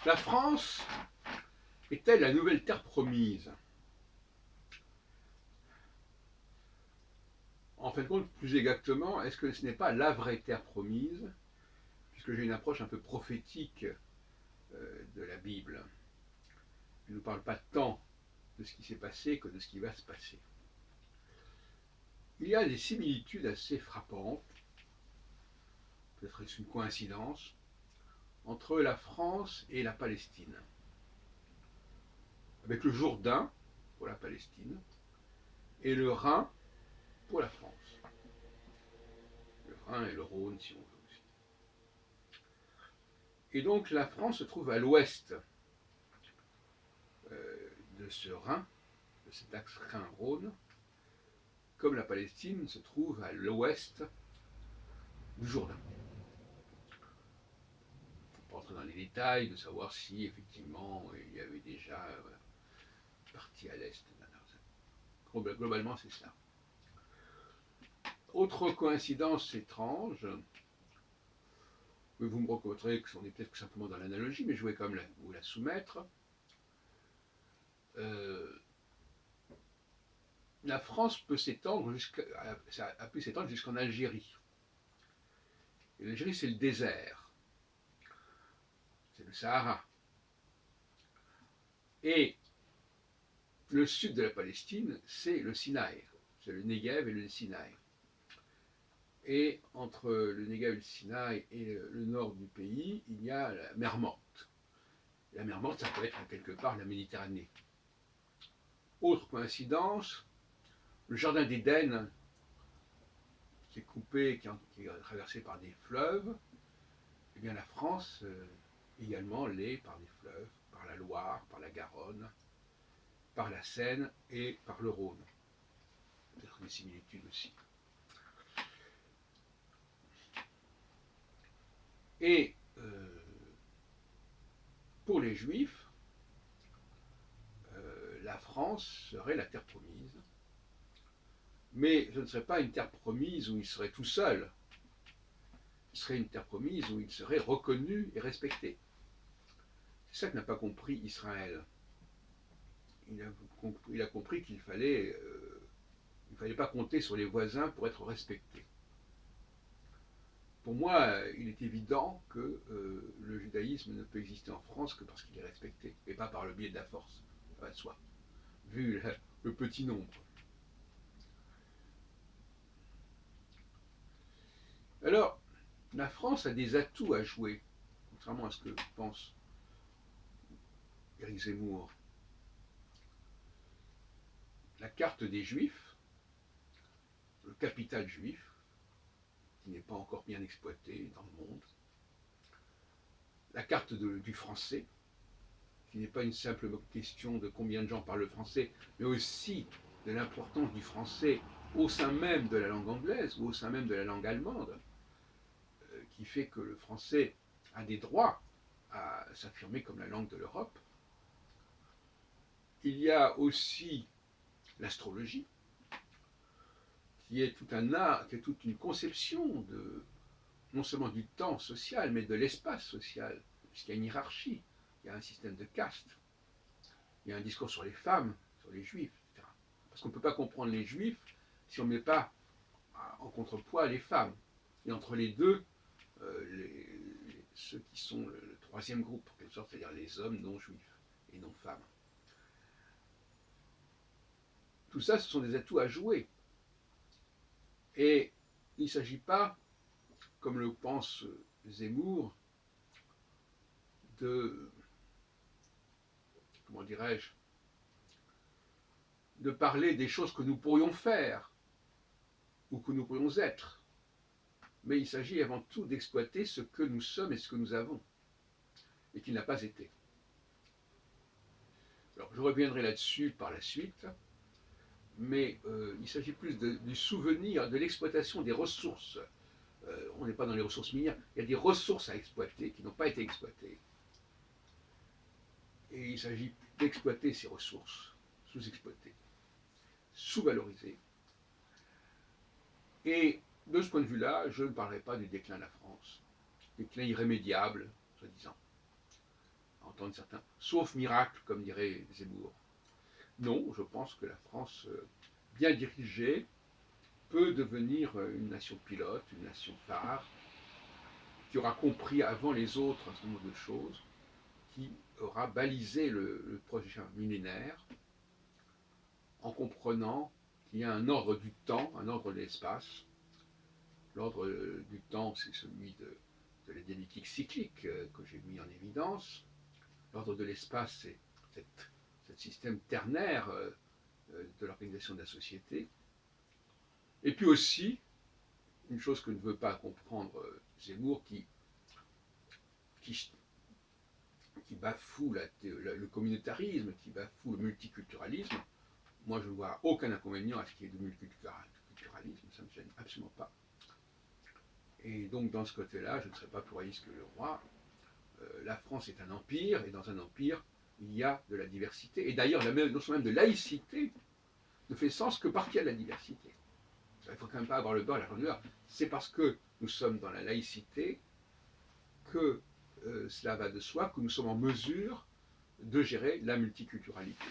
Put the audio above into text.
La France est-elle la nouvelle terre promise? En fin de compte, plus exactement, est-ce que ce n'est pas la vraie terre promise, puisque j'ai une approche un peu prophétique de la Bible. Elle ne nous parle pas tant de ce qui s'est passé que de ce qui va se passer. Il y a des similitudes assez frappantes, peut-être est-ce une coïncidence, entre la France et la Palestine. Avec le Jourdain pour la Palestine et le Rhin pour la France. Le Rhin et le Rhône, si on veut aussi. Et donc la France se trouve à l'ouest de ce Rhin, de cet axe Rhin-Rhône, comme la Palestine se trouve à l'ouest du Jourdain. Il ne faut pas entrer dans les détails de savoir si effectivement il y avait déjà partie à l'est. Globalement, c'est ça. Autre coïncidence étrange, vous me reconnaîtrez qu'on est peut-être simplement dans l'analogie, mais je vais quand même vous la soumettre. La France peut s'étendre a pu s'étendre jusqu'en Algérie. Et l'Algérie, c'est le désert. C'est le Sahara. Et le sud de la Palestine, c'est le Sinaï. C'est le Negev et le Sinaï. Et entre le Negev et le Sinaï et le nord du pays, il y a la mer Morte. La mer Morte, ça peut être quelque part la Méditerranée. Autre coïncidence, le jardin d'Éden, qui est coupé, qui est traversé par des fleuves, eh bien la France également l'est par des fleuves, par la Loire, par la Garonne, par la Seine et par le Rhône. Peut-être des similitudes aussi. Et pour les Juifs, la France serait la terre promise, mais ce ne serait pas une terre promise où il serait tout seul, ce serait une terre promise où il serait reconnu et respecté. C'est ça que n'a pas compris Israël. Il a compris qu'il fallait pas compter sur les voisins pour être respecté. Pour moi, il est évident que le judaïsme ne peut exister en France que parce qu'il est respecté, et pas par le biais de la force, ça va de soi, vu le petit nombre. Alors, la France a des atouts à jouer, contrairement à ce que pense Éric Zemmour. La carte des Juifs, le capital juif, qui n'est pas encore bien exploité dans le monde, la carte du français, qui n'est pas une simple question de combien de gens parlent le français, mais aussi de l'importance du français au sein même de la langue anglaise ou au sein même de la langue allemande, qui fait que le français a des droits à s'affirmer comme la langue de l'Europe. Il y a aussi l'astrologie, qui est tout un art, qui est toute une conception de non seulement du temps social, mais de l'espace social, puisqu'il y a une hiérarchie, il y a un système de caste, il y a un discours sur les femmes, sur les juifs, etc. Parce qu'on ne peut pas comprendre les juifs si on ne met pas en contrepoids les femmes. Et entre les deux, ceux qui sont le troisième groupe, en quelque sorte, c'est-à-dire les hommes non juifs et non femmes. Tout ça, ce sont des atouts à jouer. Et il ne s'agit pas, comme le pense Zemmour, de, comment dirais-je, de parler des choses que nous pourrions faire ou que nous pourrions être. Mais il s'agit avant tout d'exploiter ce que nous sommes et ce que nous avons, et qui n'a pas été. Alors, je reviendrai là-dessus par la suite, mais il s'agit plus du souvenir de l'exploitation des ressources. On n'est pas dans les ressources minières, il y a des ressources à exploiter qui n'ont pas été exploitées. Et il s'agit d'exploiter ces ressources, sous-exploitées, sous-valorisées. Et de ce point de vue-là, je ne parlerai pas du déclin de la France, déclin irrémédiable, soi-disant. entendre certains, sauf miracle, comme dirait Zemmour. Non, je pense que la France, bien dirigée, peut devenir une nation pilote, une nation phare, qui aura compris avant les autres un certain nombre de choses, qui aura balisé le prochain millénaire en comprenant qu'il y a un ordre du temps, un ordre de l'espace. L'ordre du temps, c'est celui de la dialectique cyclique que j'ai mis en évidence. L'ordre de l'espace, c'est ce système ternaire de l'organisation de la société. Et puis aussi, une chose que ne veut pas comprendre Zemmour, qui bafoue le communautarisme, qui bafoue le multiculturalisme. Moi, je ne vois aucun inconvénient à ce qu'il y ait du multiculturalisme, ça ne me gêne absolument pas. Et donc, dans ce côté-là, je ne serais pas pluraliste que le roi. La France est un empire, et dans un empire, il y a de la diversité. Et d'ailleurs, la notion même de laïcité ne fait sens que parce qu'il y a de la diversité. Il ne faut quand même pas avoir le beurre et la beurre. C'est parce que nous sommes dans la laïcité que cela va de soi, que nous sommes en mesure de gérer la multiculturalité.